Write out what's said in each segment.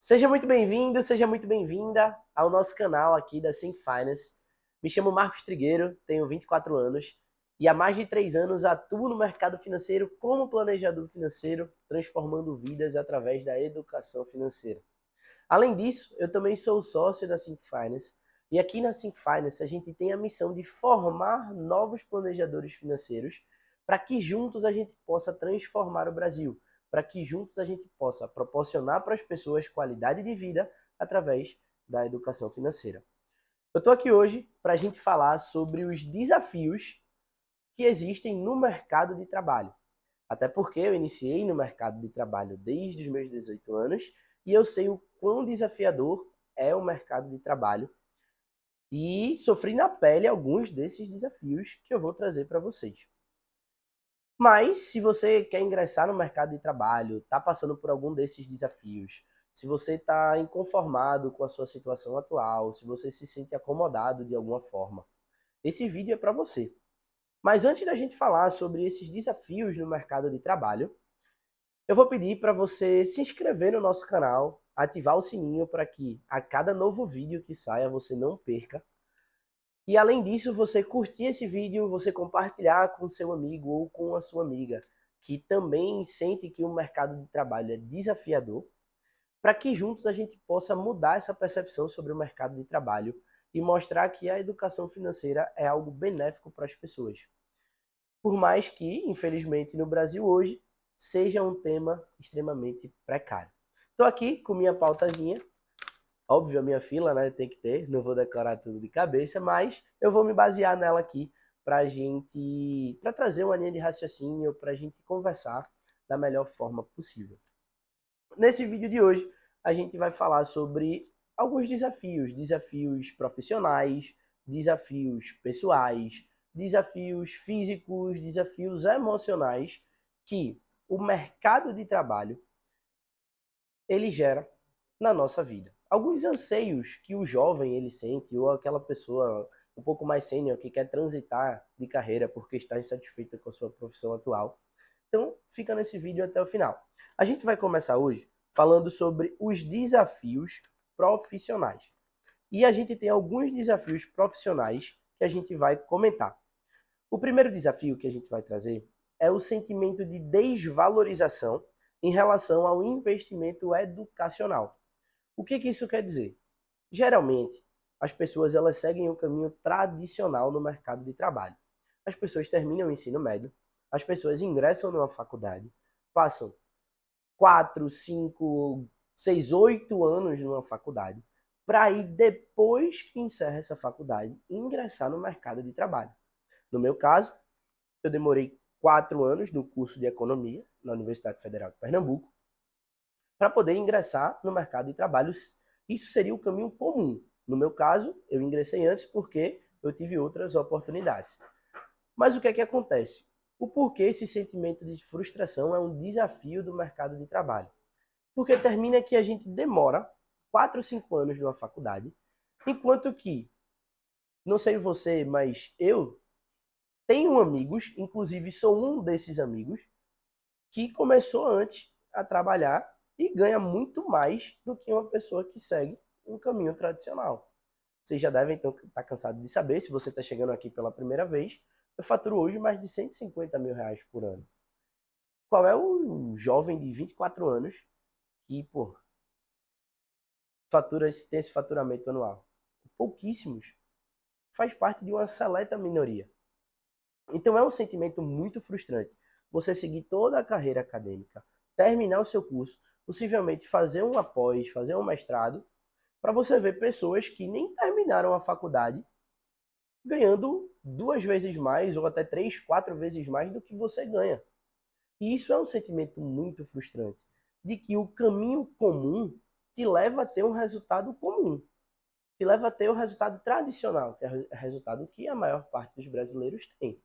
Seja muito bem-vindo, seja muito bem-vinda ao nosso canal aqui da Think Finance. Me chamo Marcos Trigueiro, tenho 24 anos e há mais de 3 anos atuo no mercado financeiro como planejador financeiro, transformando vidas através da educação financeira. Além disso, eu também sou sócio da Think Finance e aqui na Think Finance a gente tem a missão de formar novos planejadores financeiros para que juntos a gente possa transformar o Brasil, para que juntos a gente possa proporcionar para as pessoas qualidade de vida através da educação financeira. Eu estou aqui hoje para a gente falar sobre os desafios que existem no mercado de trabalho. Até porque eu iniciei no mercado de trabalho desde os meus 18 anos e eu sei o quão desafiador é o mercado de trabalho e sofri na pele alguns desses desafios que eu vou trazer para vocês. Mas se você quer ingressar no mercado de trabalho, está passando por algum desses desafios, se você está inconformado com a sua situação atual, se você se sente acomodado de alguma forma, esse vídeo é para você. Mas antes da gente falar sobre esses desafios no mercado de trabalho, eu vou pedir para você se inscrever no nosso canal, ativar o sininho para que a cada novo vídeo que saia você não perca. E além disso, você curtir esse vídeo, você compartilhar com seu amigo ou com a sua amiga, que também sente que o mercado de trabalho é desafiador, para que juntos a gente possa mudar essa percepção sobre o mercado de trabalho e mostrar que a educação financeira é algo benéfico para as pessoas. Por mais que, infelizmente, no Brasil hoje, seja um tema extremamente precário. Estou aqui com minha pautazinha. Óbvio, a minha fila, né, tem que ter, não vou decorar tudo de cabeça, mas eu vou me basear nela aqui para trazer uma linha de raciocínio, para a gente conversar da melhor forma possível. Nesse vídeo de hoje, a gente vai falar sobre alguns desafios profissionais, desafios pessoais, desafios físicos, desafios emocionais que o mercado de trabalho ele gera na nossa vida. Alguns anseios que o jovem ele sente, ou aquela pessoa um pouco mais sênior que quer transitar de carreira porque está insatisfeita com a sua profissão atual. Então, fica nesse vídeo até o final. A gente vai começar hoje falando sobre os desafios profissionais. E a gente tem alguns desafios profissionais que a gente vai comentar. O primeiro desafio que a gente vai trazer é o sentimento de desvalorização em relação ao investimento educacional. O que isso quer dizer? Geralmente, as pessoas elas seguem o caminho tradicional no mercado de trabalho. As pessoas terminam o ensino médio, as pessoas ingressam numa faculdade, passam 4, 5, 6, 8 anos numa faculdade, para ir depois que encerra essa faculdade, ingressar no mercado de trabalho. No meu caso, eu demorei 4 anos no curso de economia na Universidade Federal de Pernambuco para poder ingressar no mercado de trabalho. Isso seria o caminho comum. No meu caso, eu ingressei antes porque eu tive outras oportunidades. Mas o que é que acontece? O porquê esse sentimento de frustração é um desafio do mercado de trabalho? Porque termina que a gente demora 4 ou 5 anos numa faculdade, enquanto que, não sei você, mas eu tenho amigos, inclusive sou um desses amigos, que começou antes a trabalhar e ganha muito mais do que uma pessoa que segue um caminho tradicional. Vocês já devem então estar cansados de saber, se você está chegando aqui pela primeira vez, eu faturo hoje mais de 150 mil reais por ano. Qual é o jovem de 24 anos que, pô, tem esse faturamento anual? Pouquíssimos. Faz parte de uma seleta minoria. Então é um sentimento muito frustrante você seguir toda a carreira acadêmica, terminar o seu curso, possivelmente fazer um após, fazer um mestrado, para você ver pessoas que nem terminaram a faculdade ganhando 2 vezes mais ou até 3, 4 vezes mais do que você ganha. E isso é um sentimento muito frustrante, de que o caminho comum te leva a ter um resultado comum, te leva a ter o resultado tradicional, que é o resultado que a maior parte dos brasileiros tem.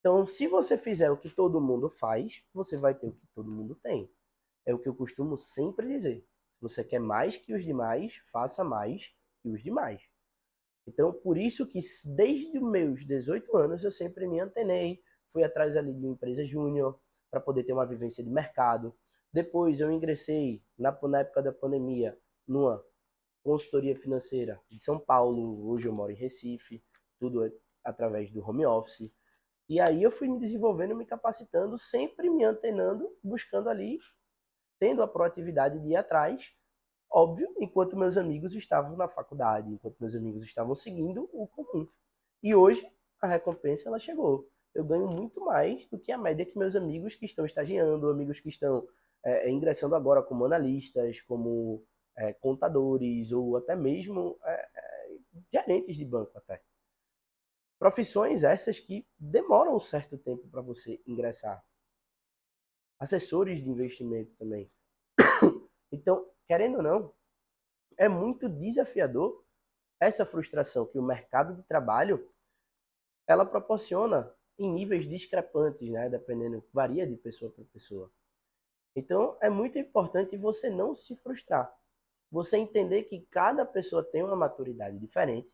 Então, se você fizer o que todo mundo faz, você vai ter o que todo mundo tem. É o que eu costumo sempre dizer. Se você quer mais que os demais, faça mais que os demais. Então, por isso que desde os meus 18 anos eu sempre me antenei, fui atrás ali de uma empresa júnior para poder ter uma vivência de mercado. Depois eu ingressei, na época da pandemia, numa consultoria financeira de São Paulo. Hoje eu moro em Recife, tudo através do home office. E aí eu fui me desenvolvendo, me capacitando, sempre me antenando, buscando ali, tendo a proatividade de ir atrás, óbvio, enquanto meus amigos estavam na faculdade, enquanto meus amigos estavam seguindo o comum. E hoje a recompensa ela chegou. Eu ganho muito mais do que a média que meus amigos que estão estagiando, amigos que estão ingressando agora como analistas, como contadores ou até mesmo gerentes de banco até. Profissões essas que demoram um certo tempo para você ingressar. Assessores de investimento também. Então, querendo ou não, é muito desafiador essa frustração que o mercado de trabalho ela proporciona em níveis discrepantes, né? Dependendo, varia de pessoa para pessoa. Então, é muito importante você não se frustrar. Você entender que cada pessoa tem uma maturidade diferente.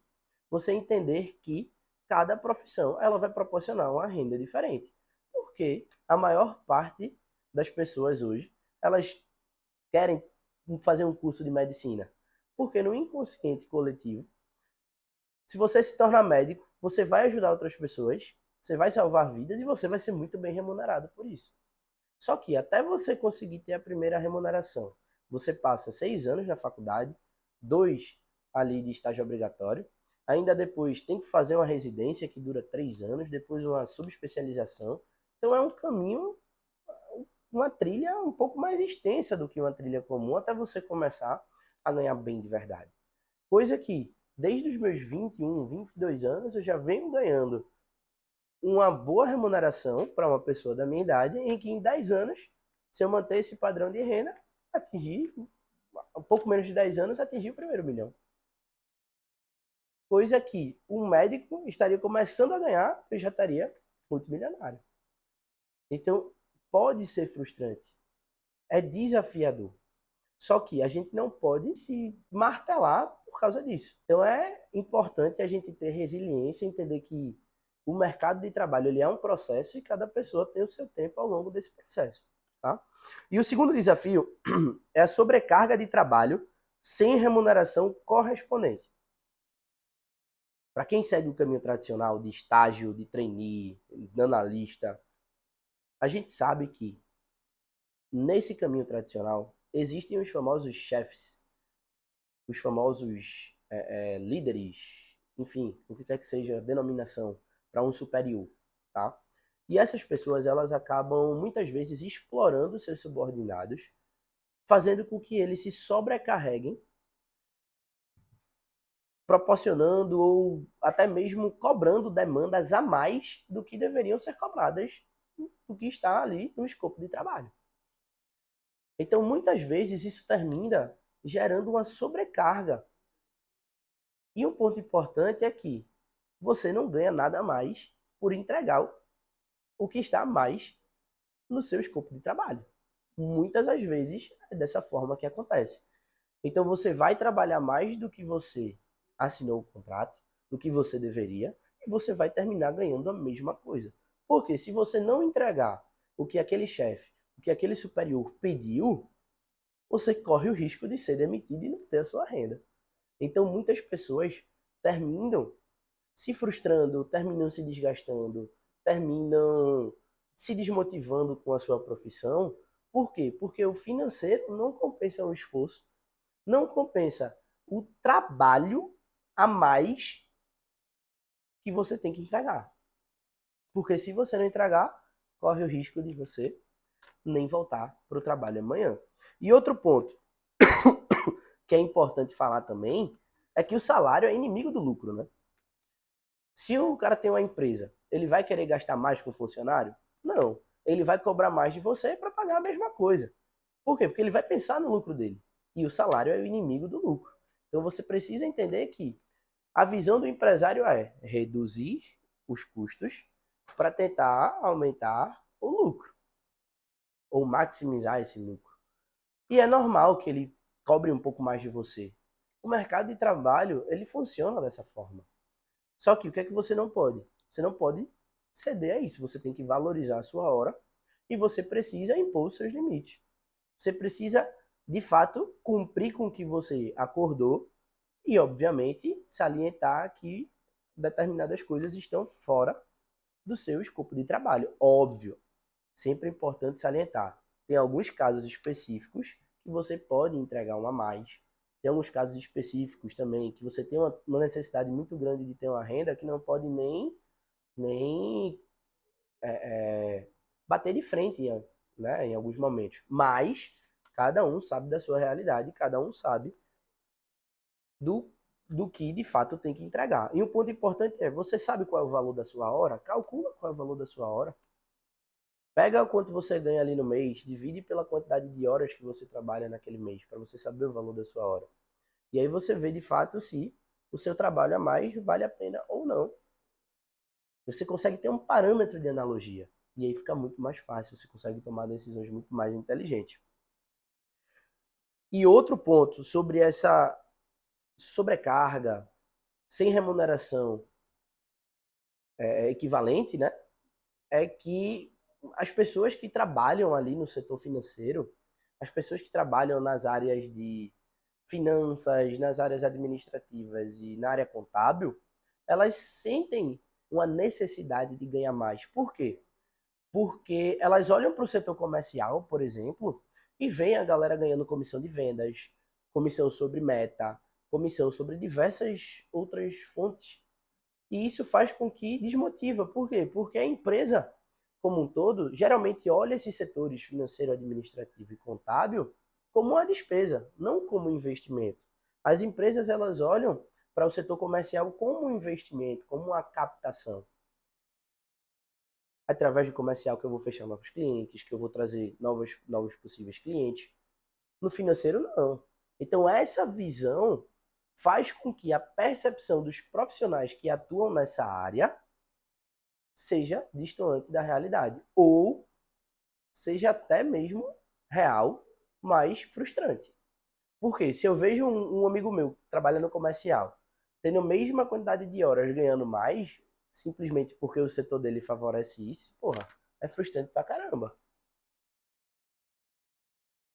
Você entender que cada profissão ela vai proporcionar uma renda diferente. Porque a maior parte das pessoas hoje, elas querem fazer um curso de medicina. Porque no inconsciente coletivo, se você se tornar médico, você vai ajudar outras pessoas, você vai salvar vidas e você vai ser muito bem remunerado por isso. Só que até você conseguir ter a primeira remuneração, você passa 6 anos na faculdade, 2 ali de estágio obrigatório, ainda depois tem que fazer uma residência que dura 3 anos, depois uma subespecialização. Então é um caminho, uma trilha um pouco mais extensa do que uma trilha comum até você começar a ganhar bem de verdade. Coisa que, desde os meus 21, 22 anos, eu já venho ganhando uma boa remuneração para uma pessoa da minha idade, em que em 10 anos, se eu manter esse padrão de renda, atingir, um pouco menos de 10 anos, atingir o primeiro milhão. Coisa que um médico estaria começando a ganhar, eu já estaria multimilionário. Então, pode ser frustrante. É desafiador. Só que a gente não pode se martelar por causa disso. Então é importante a gente ter resiliência, entender que o mercado de trabalho ele é um processo e cada pessoa tem o seu tempo ao longo desse processo. Tá? E o segundo desafio é a sobrecarga de trabalho sem remuneração correspondente. Para quem segue o caminho tradicional de estágio, de trainee, de analista, a gente sabe que nesse caminho tradicional existem os famosos chefes, os famosos líderes, enfim, o que quer que seja a denominação para um superior, tá? E essas pessoas, elas acabam muitas vezes explorando seus subordinados, fazendo com que eles se sobrecarreguem, proporcionando ou até mesmo cobrando demandas a mais do que deveriam ser cobradas do que está ali no escopo de trabalho. Então, muitas vezes, isso termina gerando uma sobrecarga. E um ponto importante é que você não ganha nada mais por entregar o que está mais no seu escopo de trabalho. Muitas das vezes é dessa forma que acontece. Então, você vai trabalhar mais do que você assinou o contrato, do que você deveria, e você vai terminar ganhando a mesma coisa. Porque se você não entregar o que aquele chefe, o que aquele superior pediu, você corre o risco de ser demitido e não ter a sua renda. Então, muitas pessoas terminam se frustrando, terminam se desgastando, terminam se desmotivando com a sua profissão. Por quê? Porque o financeiro não compensa o esforço, não compensa o trabalho a mais que você tem que entregar. Porque se você não entregar, corre o risco de você nem voltar para o trabalho amanhã. E outro ponto que é importante falar também é que o salário é inimigo do lucro, né? Se o cara tem uma empresa, ele vai querer gastar mais com o funcionário? Não. Ele vai cobrar mais de você para pagar a mesma coisa. Por quê? Porque ele vai pensar no lucro dele. E o salário é o inimigo do lucro. Então você precisa entender que a visão do empresário é reduzir os custos para tentar aumentar o lucro ou maximizar esse lucro. E é normal que ele cobre um pouco mais de você. O mercado de trabalho, ele funciona dessa forma. Só que o que é que você não pode? Você não pode ceder a isso. Você tem que valorizar a sua hora e você precisa impor os seus limites. Você precisa, de fato, cumprir com o que você acordou e, obviamente, salientar que determinadas coisas estão fora do seu escopo de trabalho. Óbvio, sempre é importante salientar. Tem alguns casos específicos que você pode entregar um a mais. Tem alguns casos específicos também que você tem uma necessidade muito grande de ter uma renda que não pode nem bater de frente, né, em alguns momentos. Mas cada um sabe da sua realidade, cada um sabe do que de fato tem que entregar. E um ponto importante é, você sabe qual é o valor da sua hora? Calcula qual é o valor da sua hora. Pega o quanto você ganha ali no mês, divide pela quantidade de horas que você trabalha naquele mês, para você saber o valor da sua hora. E aí você vê de fato se o seu trabalho a mais vale a pena ou não. Você consegue ter um parâmetro de analogia. E aí fica muito mais fácil, você consegue tomar decisões muito mais inteligentes. E outro ponto sobre essa sobrecarga sem remuneração equivalente, né? É que as pessoas que trabalham ali no setor financeiro, as pessoas que trabalham nas áreas de finanças, nas áreas administrativas e na área contábil, elas sentem uma necessidade de ganhar mais. Por quê? Porque elas olham para o setor comercial, por exemplo, e veem a galera ganhando comissão de vendas, comissão sobre meta, comissão sobre diversas outras fontes. E isso faz com que desmotiva. Por quê? Porque a empresa, como um todo, geralmente olha esses setores financeiro, administrativo e contábil como uma despesa, não como um investimento. As empresas elas olham para o setor comercial como um investimento, como uma captação. Através do comercial que eu vou fechar novos clientes, que eu vou trazer novos possíveis clientes. No financeiro, não. Então, essa visão faz com que a percepção dos profissionais que atuam nessa área seja distante da realidade. Ou seja até mesmo real, mas frustrante. Porque se eu vejo um amigo meu trabalhando no comercial, tendo a mesma quantidade de horas ganhando mais, simplesmente porque o setor dele favorece isso, porra, é frustrante pra caramba.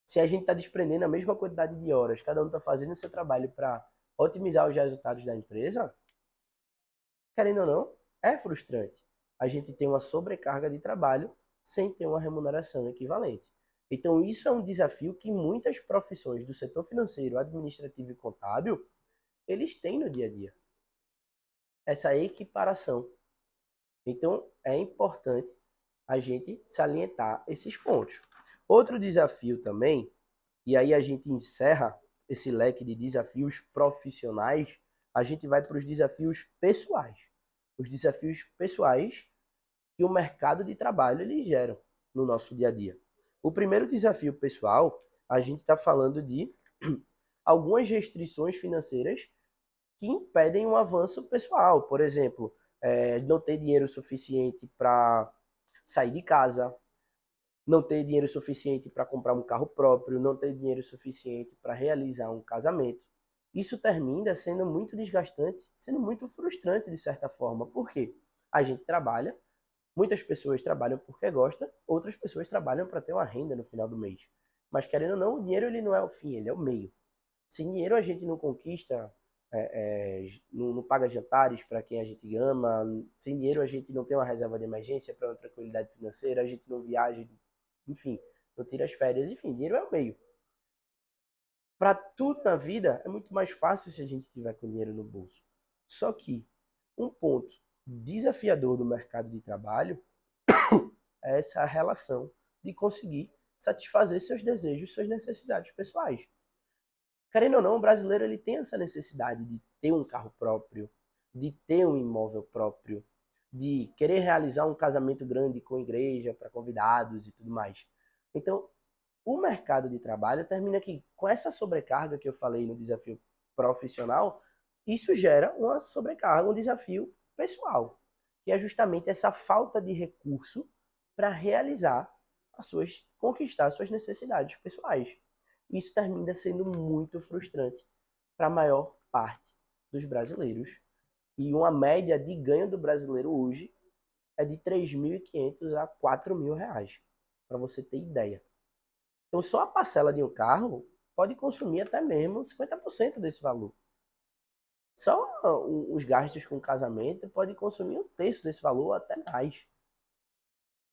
Se a gente está desprendendo a mesma quantidade de horas, cada um está fazendo o seu trabalho para otimizar os resultados da empresa, querendo ou não, é frustrante. A gente tem uma sobrecarga de trabalho sem ter uma remuneração equivalente. Então, isso é um desafio que muitas profissões do setor financeiro, administrativo e contábil, eles têm no dia a dia. Essa equiparação. Então, é importante a gente salientar esses pontos. Outro desafio também, e aí a gente encerra esse leque de desafios profissionais, a gente vai para os desafios pessoais. Os desafios pessoais que o mercado de trabalho ele gera no nosso dia a dia. O primeiro desafio pessoal, a gente está falando de algumas restrições financeiras que impedem um avanço pessoal. Por exemplo, não ter dinheiro suficiente para sair de casa, não ter dinheiro suficiente para comprar um carro próprio, não ter dinheiro suficiente para realizar um casamento. Isso termina sendo muito desgastante, sendo muito frustrante de certa forma. Por quê? A gente trabalha, muitas pessoas trabalham porque gostam, outras pessoas trabalham para ter uma renda no final do mês. Mas querendo ou não, o dinheiro ele não é o fim, ele é o meio. Sem dinheiro a gente não conquista, não paga jantares para quem a gente ama, sem dinheiro a gente não tem uma reserva de emergência para uma tranquilidade financeira, a gente não viaja, enfim, não tira as férias, enfim, dinheiro é o meio. Para tudo na vida é muito mais fácil se a gente tiver com dinheiro no bolso. Só que um ponto desafiador do mercado de trabalho é essa relação de conseguir satisfazer seus desejos, suas necessidades pessoais. Querendo ou não, o brasileiro ele tem essa necessidade de ter um carro próprio, de ter um imóvel próprio, de querer realizar um casamento grande com igreja, para convidados e tudo mais. Então, o mercado de trabalho termina que, com essa sobrecarga que eu falei no desafio profissional, isso gera uma sobrecarga, um desafio pessoal, que é justamente essa falta de recurso para realizar conquistar as suas necessidades pessoais. Isso termina sendo muito frustrante para a maior parte dos brasileiros. E uma média de ganho do brasileiro hoje é de R$ 3.500 a R$ 4.000, para você ter ideia. Então, só a parcela de um carro pode consumir até mesmo 50% desse valor. Só os gastos com casamento pode consumir um terço desse valor, até mais.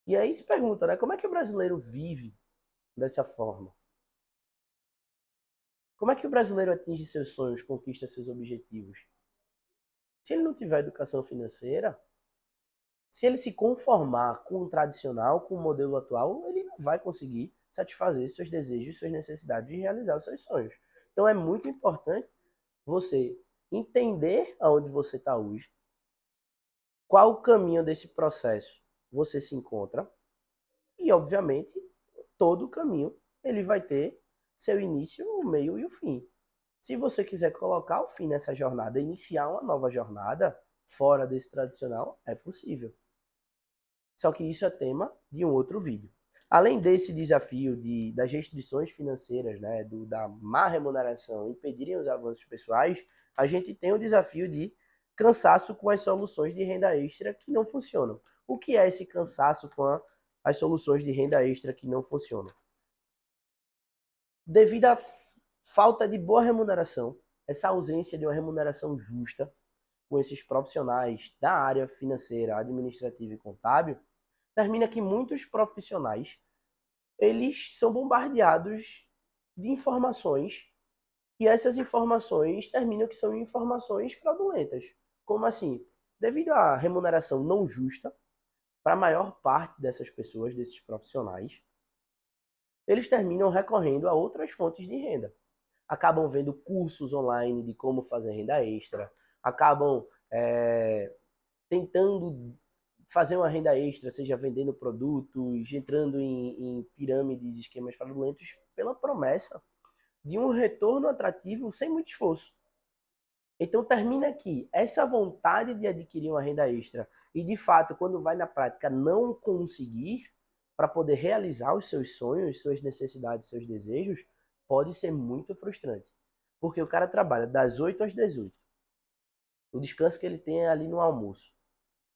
E aí se pergunta, né? Como é que o brasileiro vive dessa forma? Como é que o brasileiro atinge seus sonhos, conquista seus objetivos? Se ele não tiver educação financeira, se ele se conformar com o tradicional, com o modelo atual, ele não vai conseguir satisfazer seus desejos, suas necessidades e realizar os seus sonhos. Então é muito importante você entender aonde você está hoje, qual o caminho desse processo você se encontra e, obviamente, todo o caminho ele vai ter seu início, o meio e o fim. Se você quiser colocar o fim nessa jornada, iniciar uma nova jornada fora desse tradicional, é possível. Só que isso é tema de um outro vídeo. Além desse desafio das restrições financeiras, né, da má remuneração impedirem os avanços pessoais, a gente tem o desafio de cansaço com as soluções de renda extra que não funcionam. O que é esse cansaço com as soluções de renda extra que não funcionam? Devido à falta de boa remuneração, essa ausência de uma remuneração justa com esses profissionais da área financeira, administrativa e contábil, termina que muitos profissionais eles são bombardeados de informações e essas informações terminam que são informações fraudulentas. Como assim? Devido à remuneração não justa para a maior parte dessas pessoas, desses profissionais, eles terminam recorrendo a outras fontes de renda. Acabam vendo cursos online de como fazer renda extra, acabam tentando fazer uma renda extra, seja vendendo produtos, entrando em pirâmides, esquemas fraudulentos, pela promessa de um retorno atrativo sem muito esforço. Então termina que essa vontade de adquirir uma renda extra e de fato, quando vai na prática não conseguir para poder realizar os seus sonhos, suas necessidades, seus desejos, pode ser muito frustrante. Porque o cara trabalha das 8 às 18. O descanso que ele tem é ali no almoço.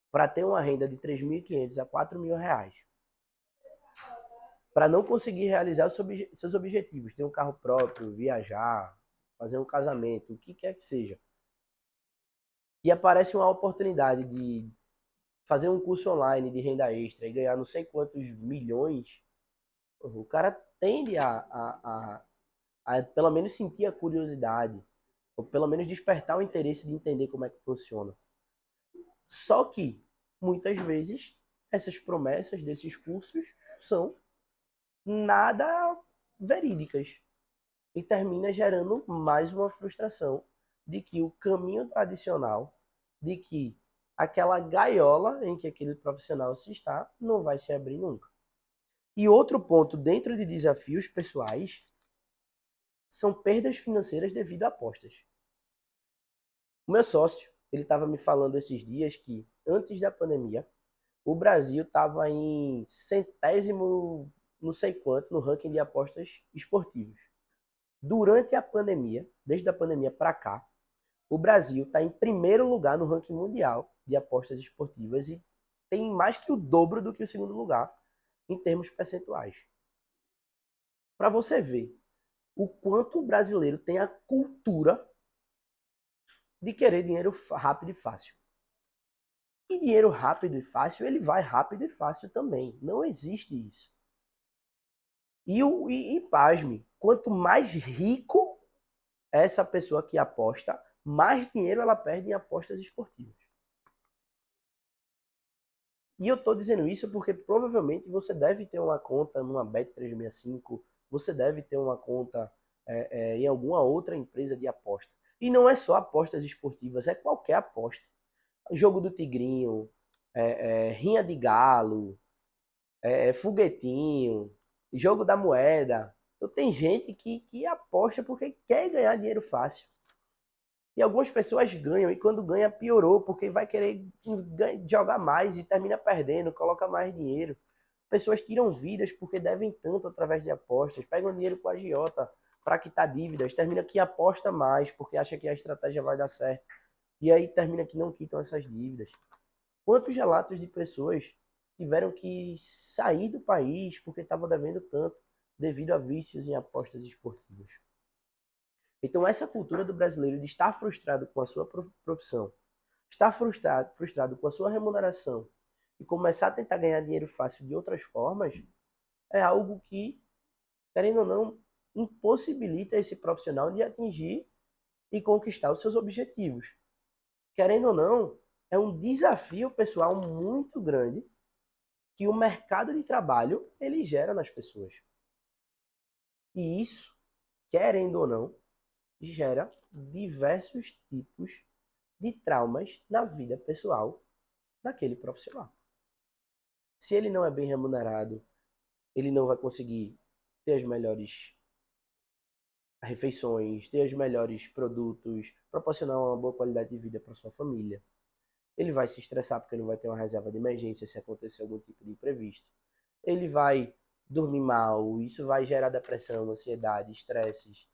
Para ter uma renda de 3.500 a 4.000 reais. Para não conseguir realizar os seus objetivos, ter um carro próprio, viajar, fazer um casamento, o que quer que seja. E aparece uma oportunidade de fazer um curso online de renda extra e ganhar não sei quantos milhões, o cara tende a pelo menos sentir a curiosidade, ou pelo menos despertar o interesse de entender como é que funciona. Só que, muitas vezes, essas promessas desses cursos são nada verídicas e termina gerando mais uma frustração de que o caminho tradicional, de que aquela gaiola em que aquele profissional se está, não vai se abrir nunca. E outro ponto dentro de desafios pessoais são perdas financeiras devido a apostas. O meu sócio, ele estava me falando esses dias que antes da pandemia, o Brasil estava em centésimo, não sei quanto, no ranking de apostas esportivas. Durante a pandemia, desde a pandemia para cá, o Brasil está em primeiro lugar no ranking mundial de apostas esportivas e tem mais que o dobro do que o segundo lugar em termos percentuais. Para você ver o quanto o brasileiro tem a cultura de querer dinheiro rápido e fácil. E dinheiro rápido e fácil, ele vai rápido e fácil também. Não existe isso. E pasme, quanto mais rico é essa pessoa que aposta, mais dinheiro ela perde em apostas esportivas. E eu estou dizendo isso porque provavelmente você deve ter uma conta numa Bet365, você deve ter uma conta em alguma outra empresa de aposta. E não é só apostas esportivas, é qualquer aposta. Jogo do Tigrinho, rinha de galo, foguetinho, jogo da moeda. Então tem gente que aposta porque quer ganhar dinheiro fácil. E algumas pessoas ganham, e quando ganha piorou, porque vai querer jogar mais e termina perdendo, coloca mais dinheiro. Pessoas tiram vidas porque devem tanto através de apostas, pegam dinheiro com a agiota para quitar dívidas, termina que aposta mais porque acha que a estratégia vai dar certo. E aí termina que não quitam essas dívidas. Quantos relatos de pessoas tiveram que sair do país porque estavam devendo tanto? devido a vícios em apostas esportivas. Então, essa cultura do brasileiro de estar frustrado com a sua profissão, estar frustrado com a sua remuneração e começar a tentar ganhar dinheiro fácil de outras formas, é algo que, querendo ou não, impossibilita esse profissional de atingir e conquistar os seus objetivos. Querendo ou não, é um desafio pessoal muito grande que o mercado de trabalho ele gera nas pessoas. E isso, querendo ou não, gera diversos tipos de traumas na vida pessoal daquele profissional. Se ele não é bem remunerado, ele não vai conseguir ter as melhores refeições, ter os melhores produtos, proporcionar uma boa qualidade de vida para sua família. Ele vai se estressar porque não vai ter uma reserva de emergência se acontecer algum tipo de imprevisto. Ele vai dormir mal, isso vai gerar depressão, ansiedade, estresses.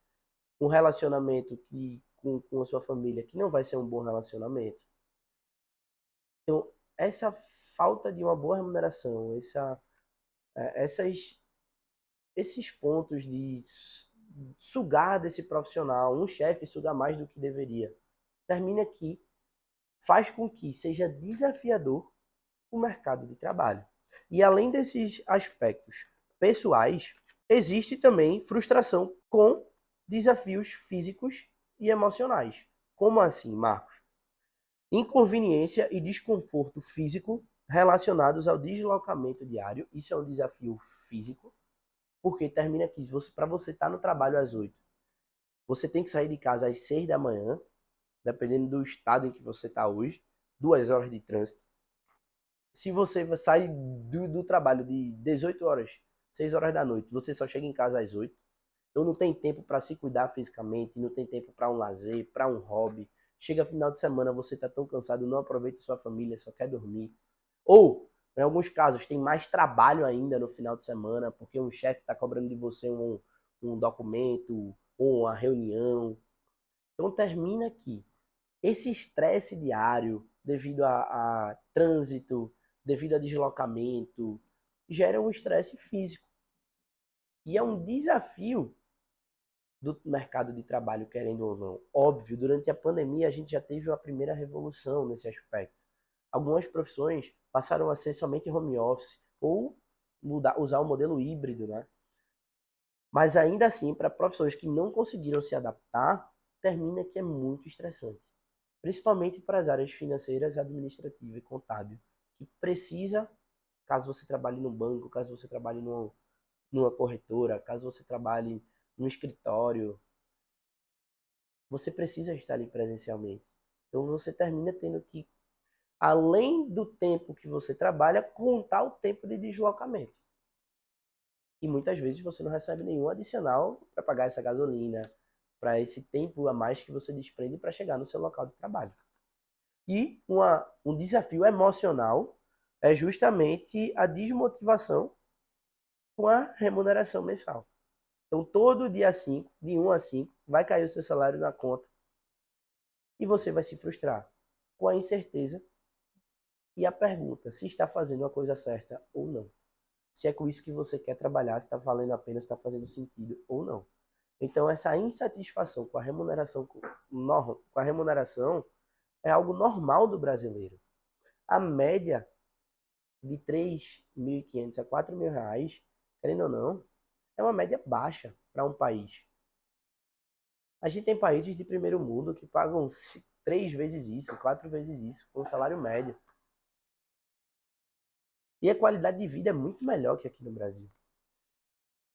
Um relacionamento com a sua família que não vai ser um bom relacionamento. Então, essa falta de uma boa remuneração, esses pontos de sugar desse profissional, um chefe sugar mais do que deveria, termina que faz com que seja desafiador o mercado de trabalho. E além desses aspectos pessoais, existe também frustração com desafios físicos e emocionais. Como assim, Marcos? Inconveniência e desconforto físico relacionados ao deslocamento diário. Isso é um desafio físico, porque termina aqui, para você estar no trabalho às 8, você tem que sair de casa às 6 da manhã, dependendo do estado em que você está hoje, 2 horas de trânsito. Se você sai do trabalho de 18 horas, 6 horas da noite, você só chega em casa às 8, então não tem tempo para se cuidar fisicamente, não tem tempo para um lazer, para um hobby. Chega final de semana, você está tão cansado, não aproveita sua família, só quer dormir. Ou, em alguns casos, tem mais trabalho ainda no final de semana, porque um chefe está cobrando de você um documento ou uma reunião. Então termina aqui. Esse estresse diário, devido a trânsito, devido a deslocamento, gera um estresse físico. E é um desafio do mercado de trabalho, querendo ou não. Óbvio, durante a pandemia a gente já teve uma primeira revolução nesse aspecto. Algumas profissões passaram a ser somente home office ou usar o modelo híbrido, né? Mas ainda assim, para profissões que não conseguiram se adaptar, termina que é muito estressante. Principalmente para as áreas financeiras, administrativa e contábil, que precisa, caso você trabalhe no banco, caso você trabalhe numa corretora, caso você trabalhe no escritório, você precisa estar ali presencialmente. Então você termina tendo que, além do tempo que você trabalha, contar o tempo de deslocamento. E muitas vezes você não recebe nenhum adicional para pagar essa gasolina, para esse tempo a mais que você desprende para chegar no seu local de trabalho. E um desafio emocional é justamente a desmotivação com a remuneração mensal. Então, todo dia 5, de 1 a 5, vai cair o seu salário na conta e você vai se frustrar com a incerteza e a pergunta se está fazendo a coisa certa ou não. Se é com isso que você quer trabalhar, se está valendo a pena, se está fazendo sentido ou não. Então, essa insatisfação com a remuneração, é algo normal do brasileiro. A média de 3.500 a 4.000 reais, querendo ou não, é uma média baixa para um país. A gente tem países de primeiro mundo que pagam 3 vezes isso, 4 vezes isso, com o salário médio. E a qualidade de vida é muito melhor que aqui no Brasil.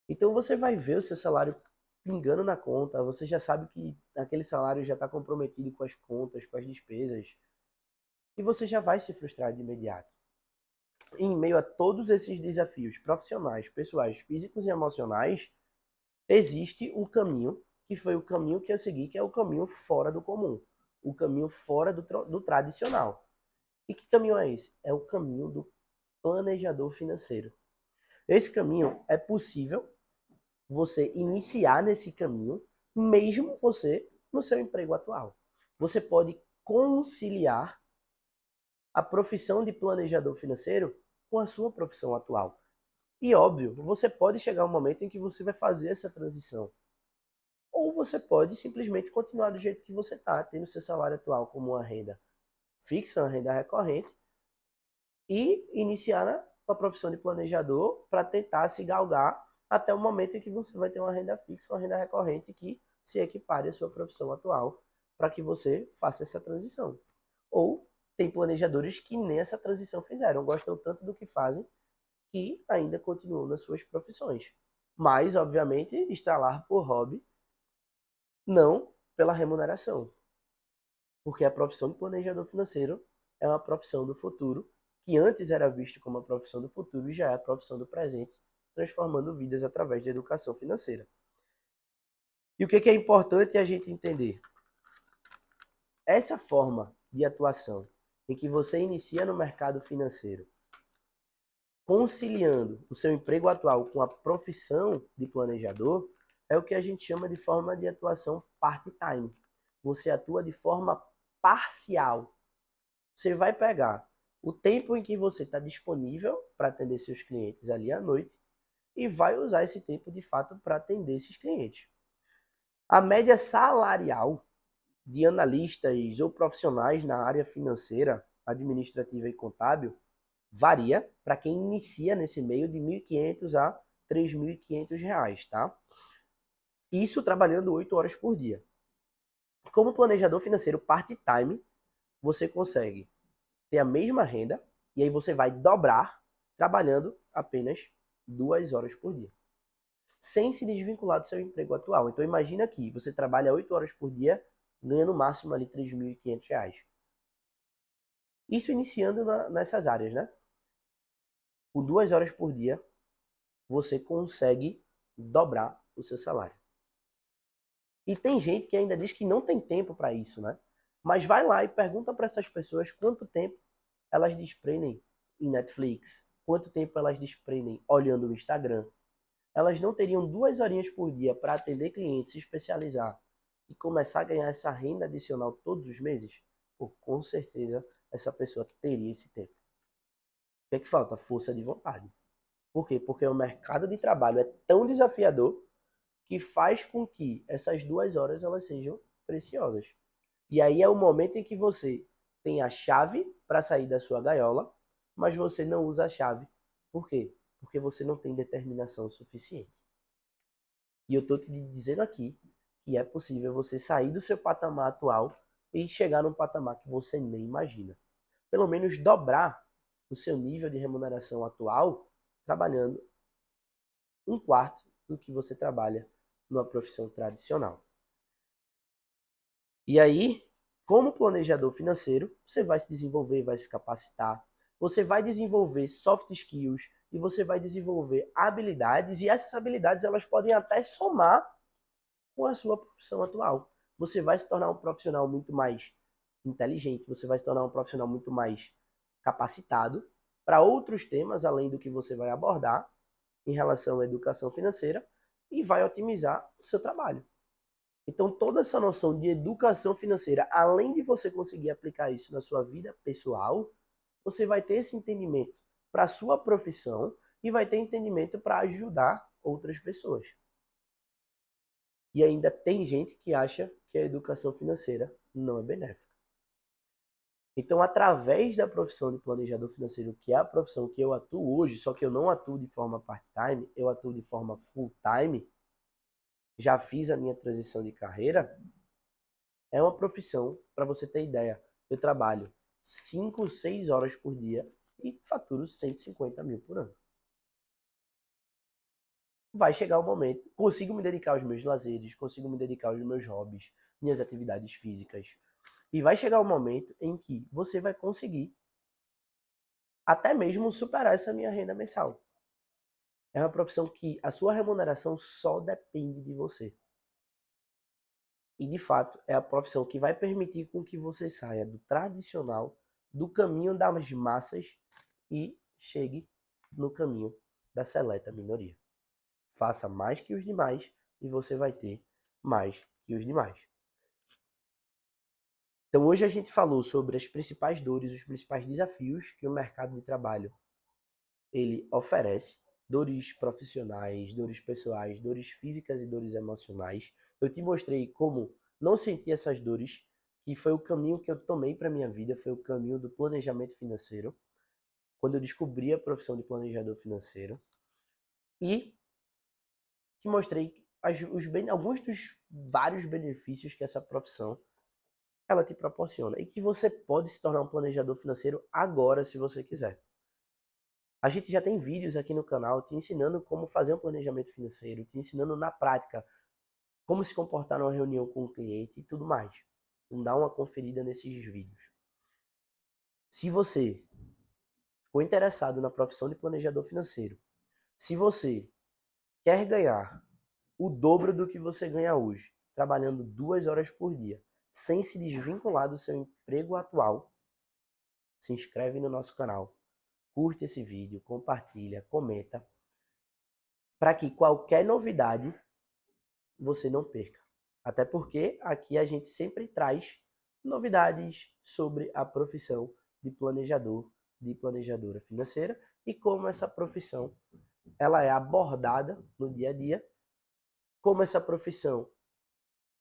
Então você vai ver o seu salário pingando na conta, você já sabe que aquele salário já está comprometido com as contas, com as despesas, e você já vai se frustrar de imediato. Em meio a todos esses desafios profissionais, pessoais, físicos e emocionais, existe um caminho, que foi o caminho que eu segui, que é o caminho fora do comum, o caminho fora do tradicional. E que caminho é esse? É o caminho do planejador financeiro. Esse caminho é possível você iniciar nesse caminho, mesmo você no seu emprego atual. Você pode conciliar a profissão de planejador financeiro com a sua profissão atual. E óbvio, você pode chegar um momento em que você vai fazer essa transição. Ou você pode simplesmente continuar do jeito que você está, tendo seu salário atual como uma renda fixa, uma renda recorrente, e iniciar a profissão de planejador para tentar se galgar até o momento em que você vai ter uma renda fixa, uma renda recorrente que se equipare à sua profissão atual, para que você faça essa transição. Ou tem planejadores que nem essa transição fizeram, gostam tanto do que fazem que ainda continuam nas suas profissões. Mas, obviamente, está lá por hobby, não pela remuneração. Porque a profissão de planejador financeiro é uma profissão do futuro, que antes era vista como a profissão do futuro e já é a profissão do presente, transformando vidas através da educação financeira. E o que é importante a gente entender? Essa forma de atuação em que você inicia no mercado financeiro, conciliando o seu emprego atual com a profissão de planejador, é o que a gente chama de forma de atuação part-time. Você atua de forma parcial. Você vai pegar o tempo em que você está disponível para atender seus clientes ali à noite e vai usar esse tempo de fato para atender esses clientes. A média salarial de analistas ou profissionais na área financeira, administrativa e contábil varia para quem inicia nesse meio de R$ 1.500 a R$ 3.500, tá? Isso trabalhando 8 horas por dia. Como planejador financeiro part-time, você consegue ter a mesma renda e aí você vai dobrar trabalhando apenas 2 horas por dia, sem se desvincular do seu emprego atual. Então imagina que você trabalha 8 horas por dia, ganha no máximo ali R$ 3.500. Isso iniciando nessas áreas, né? Com 2 horas por dia, você consegue dobrar o seu salário. E tem gente que ainda diz que não tem tempo para isso, né? Mas vai lá e pergunta para essas pessoas quanto tempo elas desprendem em Netflix, quanto tempo elas desprendem olhando o Instagram. Elas não teriam 2 horinhas por dia para atender clientes, se especializar e começar a ganhar essa renda adicional todos os meses? Pô, com certeza essa pessoa teria esse tempo. O que é que falta? Força de vontade. Por quê? Porque o mercado de trabalho é tão desafiador que faz com que essas 2 horas elas sejam preciosas. E aí é o momento em que você tem a chave para sair da sua gaiola, mas você não usa a chave. Por quê? Porque você não tem determinação suficiente. E eu estou te dizendo aqui que é possível você sair do seu patamar atual e chegar num patamar que você nem imagina. Pelo menos dobrar o seu nível de remuneração atual trabalhando 1/4 do que você trabalha numa profissão tradicional. E aí, como planejador financeiro, você vai se desenvolver, vai se capacitar, você vai desenvolver soft skills e você vai desenvolver habilidades, e essas habilidades elas podem até somar com a sua profissão atual. Você vai se tornar um profissional muito mais inteligente, você vai se tornar um profissional muito mais capacitado para outros temas além do que você vai abordar em relação à educação financeira e vai otimizar o seu trabalho. Então, toda essa noção de educação financeira, além de você conseguir aplicar isso na sua vida pessoal, você vai ter esse entendimento para a sua profissão e vai ter entendimento para ajudar outras pessoas. E ainda tem gente que acha que a educação financeira não é benéfica. Então, através da profissão de planejador financeiro, que é a profissão que eu atuo hoje, só que eu não atuo de forma part-time, eu atuo de forma full-time, já fiz a minha transição de carreira, é uma profissão, para você ter ideia, eu trabalho 5, 6 horas por dia e faturo 150 mil por ano. Vai chegar o momento, consigo me dedicar aos meus lazeres, consigo me dedicar aos meus hobbies, minhas atividades físicas. E vai chegar o momento em que você vai conseguir até mesmo superar essa minha renda mensal. É uma profissão que a sua remuneração só depende de você. E, de fato, é a profissão que vai permitir com que você saia do tradicional, do caminho das massas e chegue no caminho da seleta minoria. Faça mais que os demais e você vai ter mais que os demais. Então, hoje a gente falou sobre as principais dores, os principais desafios que o mercado de trabalho ele oferece. dores profissionais, dores pessoais, dores físicas e dores emocionais. Eu te mostrei como não sentir essas dores, que foi o caminho que eu tomei para minha vida, foi o caminho do planejamento financeiro, quando eu descobri a profissão de planejador financeiro. E te mostrei alguns dos vários benefícios que essa profissão ela te proporciona e que você pode se tornar um planejador financeiro agora, se você quiser. A gente já tem vídeos aqui no canal te ensinando como fazer um planejamento financeiro, te ensinando na prática como se comportar numa reunião com o cliente e tudo mais. Então dá uma conferida nesses vídeos. Se você ficou interessado na profissão de planejador financeiro, se você quer ganhar o dobro do que você ganha hoje, trabalhando 2 horas por dia, sem se desvincular do seu emprego atual, se inscreve no nosso canal, curte esse vídeo, compartilha, comenta, para que qualquer novidade você não perca. Até porque aqui a gente sempre traz novidades sobre a profissão de planejador, de planejadora financeira e como essa profissão ela é abordada no dia a dia, como essa profissão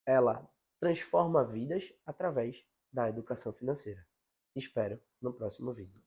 ela transforma vidas através da educação financeira. Te espero no próximo vídeo.